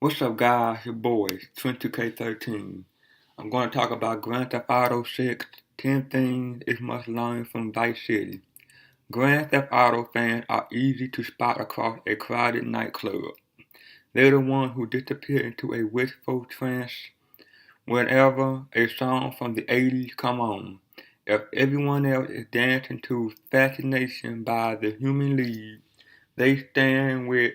What's up, guys? Your boys, 22K13. I'm going to talk about Grand Theft Auto 6, 10 things it must learn from Vice City. Grand Theft Auto fans are easy to spot across a crowded nightclub. They're the ones who disappear into a wistful trance whenever a song from the 80s come on. If everyone else is dancing to Fascination by the Human League, they stand with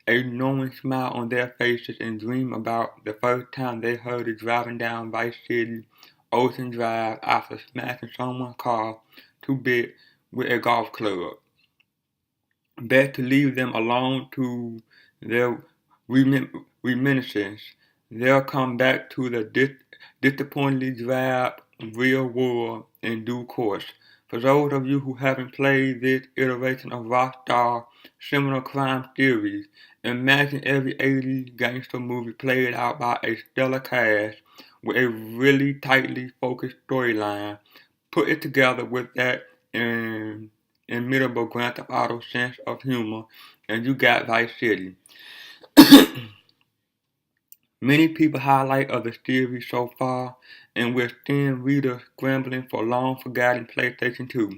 a knowing smile on their faces and dream about the first time they heard it driving down Vice City Ocean Drive after smashing someone's car to bits with a golf club. Best to leave them alone to their reminiscence. They'll come back to the disappointingly drab real world in due course. For those of you who haven't played this iteration of Rockstar Criminal Crime Series, imagine every 80s gangster movie played out by a stellar cast with a really tightly focused storyline. Put it together with that inimitable Grand Theft Auto sense of humor, and you got Vice City. Many people highlight of the series so far, and we're seeing readers scrambling for long-forgotten PlayStation 2.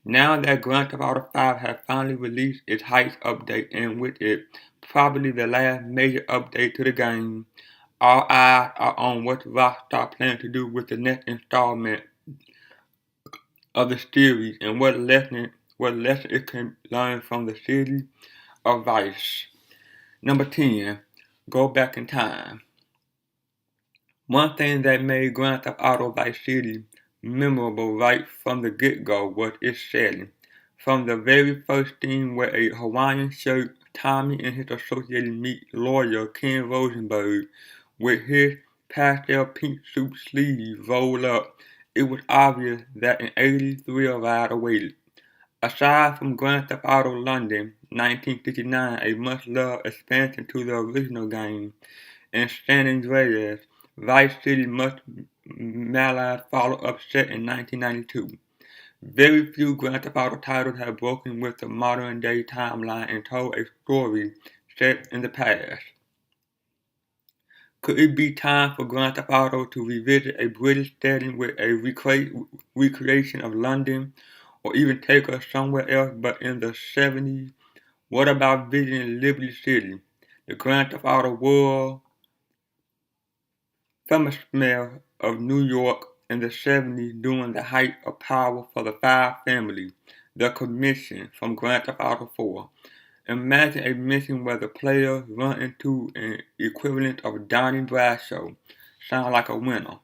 Now that Grand Theft Auto 5 has finally released its Heights update, and with it, probably the last major update to the game, all eyes are on what Rockstar plans to do with the next installment of the series and what lesson it can learn from the city of Vice. Number 10. Go back in time. One thing that made Grand Theft Auto Vice City memorable right from the get-go was its setting. From the very first scene where a Hawaiian shirt Tommy and his associates meet lawyer Ken Rosenberg with his pastel pink suit sleeves rolled up, it was obvious that an 80s thrill ride awaited. Aside from Grand Theft Auto London 1969, a much-loved expansion to the original game, and San Andreas, Vice City much maligned follow-up set in 1992. Very few Grand Theft Auto titles have broken with the modern-day timeline and told a story set in the past. Could it be time for Grand Theft Auto to revisit a British setting with a recreation of London, or even take us somewhere else but in the 70s? What about visiting Liberty City, the Grand Theft Auto world famous smell of New York in the 70s during the height of power for the Five Family, the commission from Grand Theft Auto 4? Imagine a mission where the players run into an equivalent of Donnie Brasco. Sound like a winner.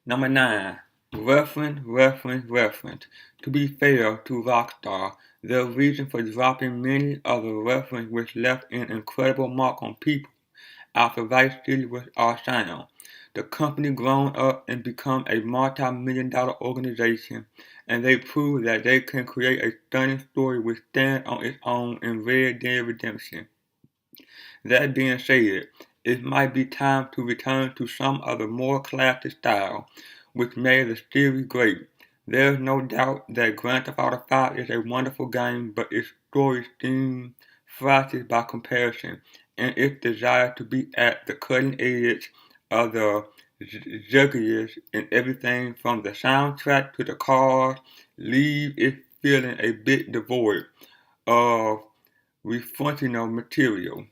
Number 9. Reference. To be fair to Rockstar, their reason for dropping many of the references which left an incredible mark on people after Vice City was sound. The company grown up and become a multi-million-dollar organization, and they prove that they can create a stunning story which stands on its own in Red Dead Redemption. That being said, it might be time to return to some of the more classic style, which made the series great. There's no doubt that Grand Theft Auto 5 is a wonderful game, but its story seems fragile by comparison, and its desire to be at the cutting edge of the zeitgeist in everything from the soundtrack to the cars leave it feeling a bit devoid of referential material.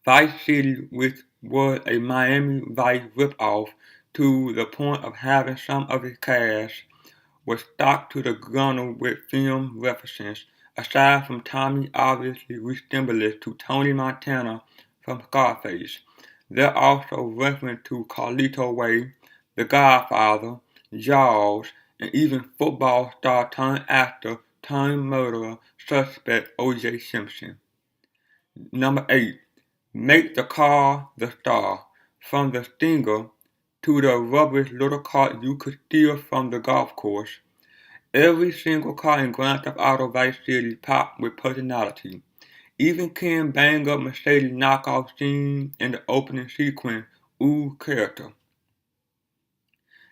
Vice City, which was a Miami Vice ripoff to the point of having some of its cast, was stocked to the gunnel with film references. Aside from Tommy obviously resemblance to Tony Montana from Scarface, there are also references to Carlito Way, The Godfather, Jaws, and even football star turned actor turned murderer suspect O.J. Simpson. Number 8. Make the car the star. From the Stinger to the rubbish little cart you could steal from the golf course, every single car in Grand Theft Auto Vice City popped with personality. Even Ken bang up Mercedes knockoff scene in the opening sequence ooze character.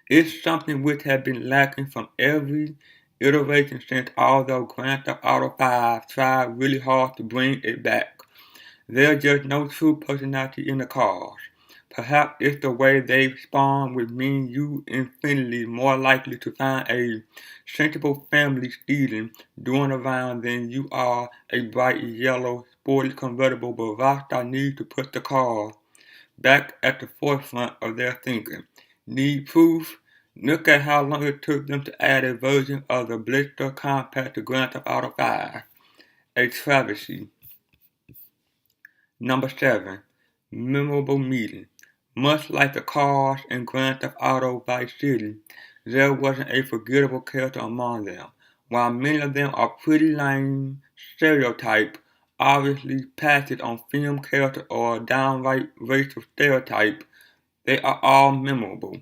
It's something which has been lacking from every iteration since, although Grand Theft Auto 5 tried really hard to bring it back. There's just no true personality in the cars. Perhaps it's the way they respond would mean you infinitely more likely to find a sensible family stealing doing around than you are a bright yellow sporty convertible, but Rockstar needs to put the car back at the forefront of their thinking. Need proof? Look at how long it took them to add a version of the Blister Compact to Grand Theft Auto 5. A travesty. Number 7. Memorable meeting. Much like the cars in Grand Theft Auto Vice City, there wasn't a forgettable character among them. While many of them are pretty lame, stereotype, obviously passed on film character or downright racial stereotype, they are all memorable.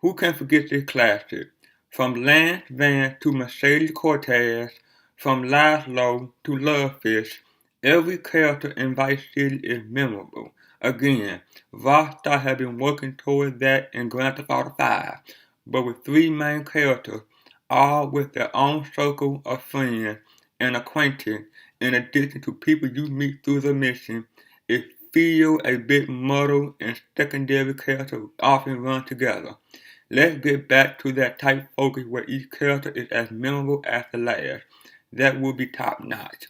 Who can forget this classic? From Lance Vance to Mercedes Cortez, from Laszlo to Lovefish, every character in Vice City is memorable. Again, Rockstar has been working toward that in Grand Theft Auto 5, but with 3 main characters, all with their own circle of friends and acquaintances, in addition to people you meet through the mission, it feels a bit muddled and secondary characters often run together. Let's get back to that tight focus where each character is as memorable as the last. That would be top notch.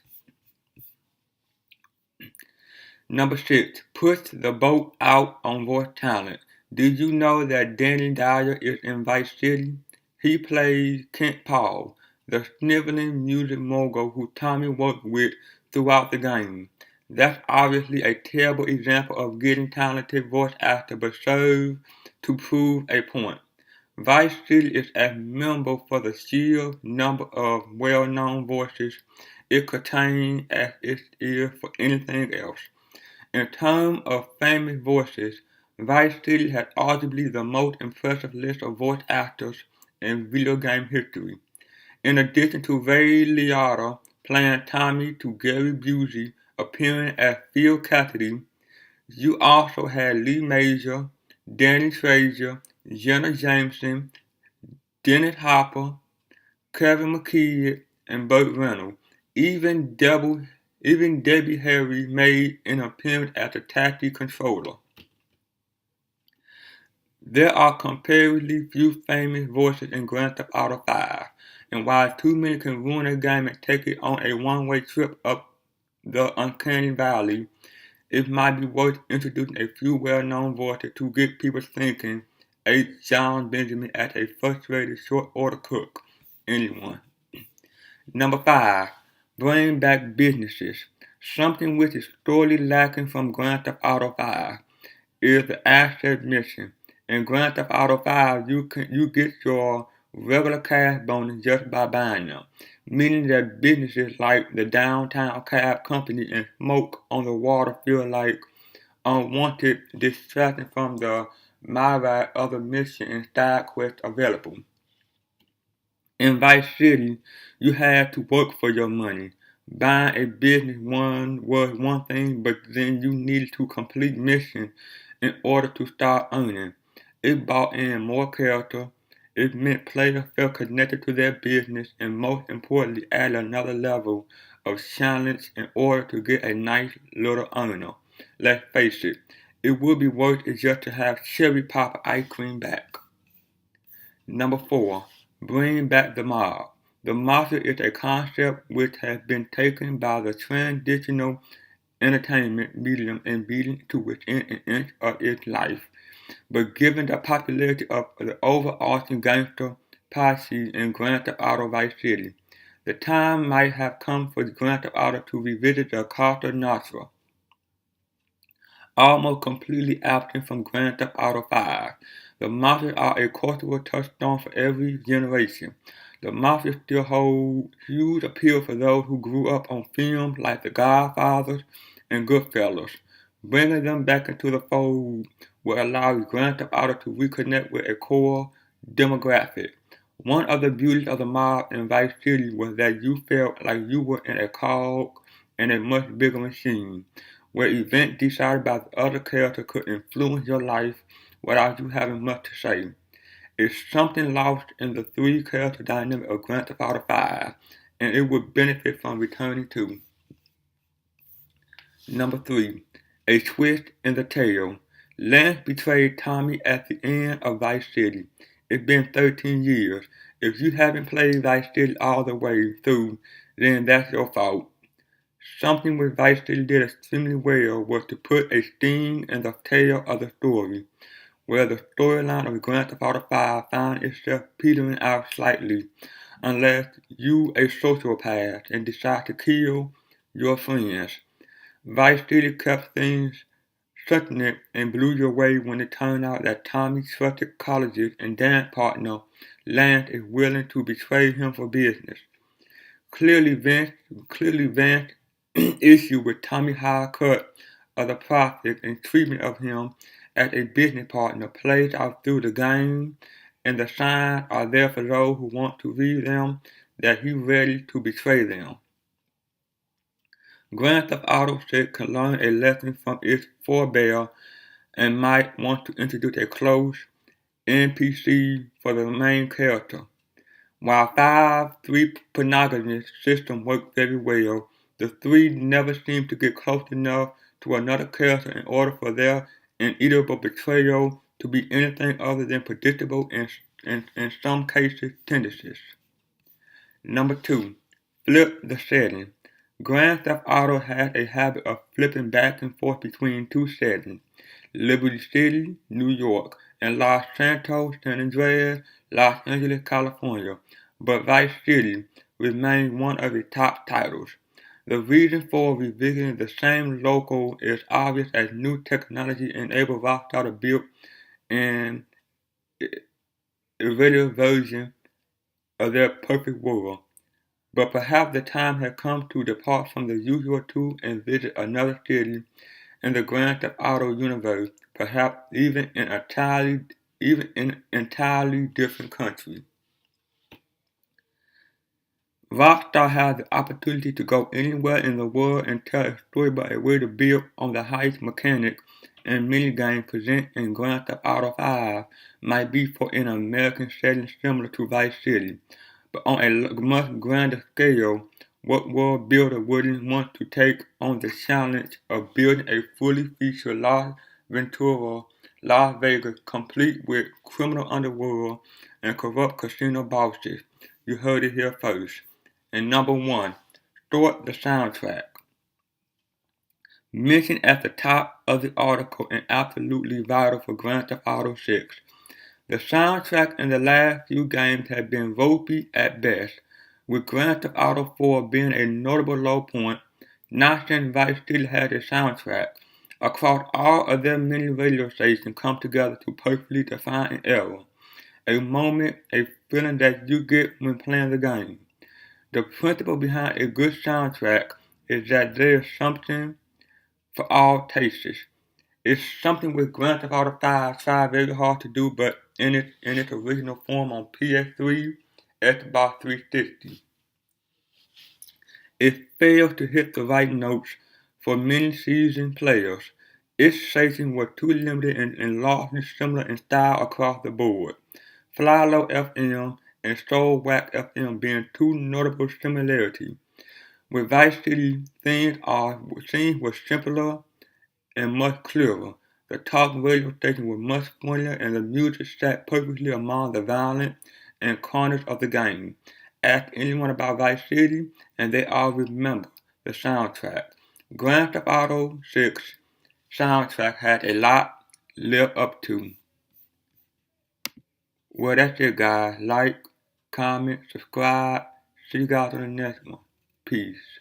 Number 6. Push the boat out on voice talent. Did you know that Danny Dyer is in Vice City? He plays Kent Paul, the sniveling music mogul who Tommy worked with throughout the game. That's obviously a terrible example of getting talented voice actor, but serves to prove a point. Vice City is as memorable for the sheer number of well-known voices it contains as it is for anything else. In terms of famous voices, Vice City has arguably the most impressive list of voice actors in video game history. In addition to Ray Liotta playing Tommy to Gary Busey appearing as Phil Cassidy, you also had Lee Major, Danny Frazier, Jenna Jameson, Dennis Hopper, Kevin McKidd, and Burt Reynolds. Even Debbie Harry made an appearance as the taxi controller. There are comparatively few famous voices in Grand Theft Auto 5, and while too many can ruin a game and take it on a one-way trip up the uncanny valley, it might be worth introducing a few well-known voices to get people thinking. H. John Benjamin as a frustrated short-order cook. Anyone. Number 5. Bring back businesses. Something which is sorely lacking from Grand Theft Auto 5 is the asset mission. In Grand Theft Auto 5, you get your regular cash bonus just by buying them, meaning that businesses like the Downtown Cab Company and Smoke on the Water feel like unwanted distraction from the myriad other mission and side quests available. In Vice City, you had to work for your money. Buying a business one was one thing, but then you needed to complete missions in order to start earning. It brought in more character. It meant players felt connected to their business, and most importantly, added another level of challenge in order to get a nice little earner. Let's face it, it would be worth it just to have Cherry Pop ice cream back. Number 4. Bring back the mob. The mafia is a concept which has been taken by the traditional entertainment medium and beaten to within an inch of its life. But given the popularity of the overarching gangster posse in Grand Theft Auto Vice City, the time might have come for Grand Theft Auto to revisit the Cosa Nostra, almost completely absent from Grand Theft Auto 5. The Mafia are a cultural touchstone for every generation. The Mafia still holds huge appeal for those who grew up on films like The Godfather and Goodfellas. Bringing them back into the fold will allow Grand Theft Auto to reconnect with a core demographic. One of the beauties of the mob in Vice City was that you felt like you were in a cog in a much bigger machine, where events decided by the other character could influence your life without you having much to say. It's something lost in the 3 character dynamic of Grand Theft Auto 5, and it would benefit from returning to. Number 3. A twist in the tale. Lance betrayed Tommy at the end of Vice City. It's been 13 years. If you haven't played Vice City all the way through, then that's your fault. Something which Vice City did extremely well was to put a sting in the tail of the story, where the storyline of Grand Theft Auto 5 found itself petering out slightly, unless you a sociopath and decide to kill your friends. Vice City kept things succinct and blew you away when it turned out that Tommy's trusted colleague and dance partner, Lance, is willing to betray him for business. Clearly Vance's issue with Tommy's high cut of the profits and treatment of him as a business partner plays out through the game, and the signs are there for those who want to read them that he's ready to betray them. Grand Theft Auto 6 can learn a lesson from its forebear and might want to introduce a close NPC for the main character. While 5-3 protagonist system worked very well, the three never seemed to get close enough to another character in order for their inevitable betrayal to be anything other than predictable and in some cases tendencies. Number 2. Flip the setting. Grand Theft Auto has a habit of flipping back and forth between two settings: Liberty City, New York, and Los Santos, San Andreas, Los Angeles, California, but Vice City remains one of the top titles. The reason for revisiting the same local is obvious, as new technology enables Rockstar to build an iterative version of their perfect world. But perhaps the time has come to depart from the usual two and visit another city in the Grand Theft Auto universe, perhaps even in an entirely different country. Rockstar has the opportunity to go anywhere in the world and tell a story, but a way to build on the heist mechanics and minigames presented in Grand Theft Auto 5 might be for an American setting similar to Vice City, but on a much grander scale. What world builder wouldn't want to take on the challenge of building a fully featured Las Ventura, Las Vegas, complete with criminal underworld and corrupt casino bosses? You heard it here first. And number 1, start the soundtrack. Mentioned at the top of the article and absolutely vital for Grand Theft Auto 6. The soundtrack in the last few games has been ropey at best, with Grand Theft Auto 4 being a notable low point. Not since Vice City had a soundtrack. Across all of their many radio stations come together to perfectly define an era, a moment, a feeling that you get when playing the game. The principle behind a good soundtrack is that there is something for all tastes. It's something with Grand Theft Auto 5 tried very hard to do, but in its original form on PS3, Xbox 360. It failed to hit the right notes for many seasoned players. Its setting was too limited and largely similar in style across the board. Fly Low FM and Soul Wax FM being two notable similarities. With Vice City, things were simpler and much clearer. The talk radio station was much funnier, and the music sat perfectly among the violence and carnage of the game. Ask anyone about Vice City, and they all remember the soundtrack. Grand Theft Auto 6 soundtrack had a lot to live up to. Well, that's it, guys. Like, comment, subscribe. See you guys on the next one. Peace.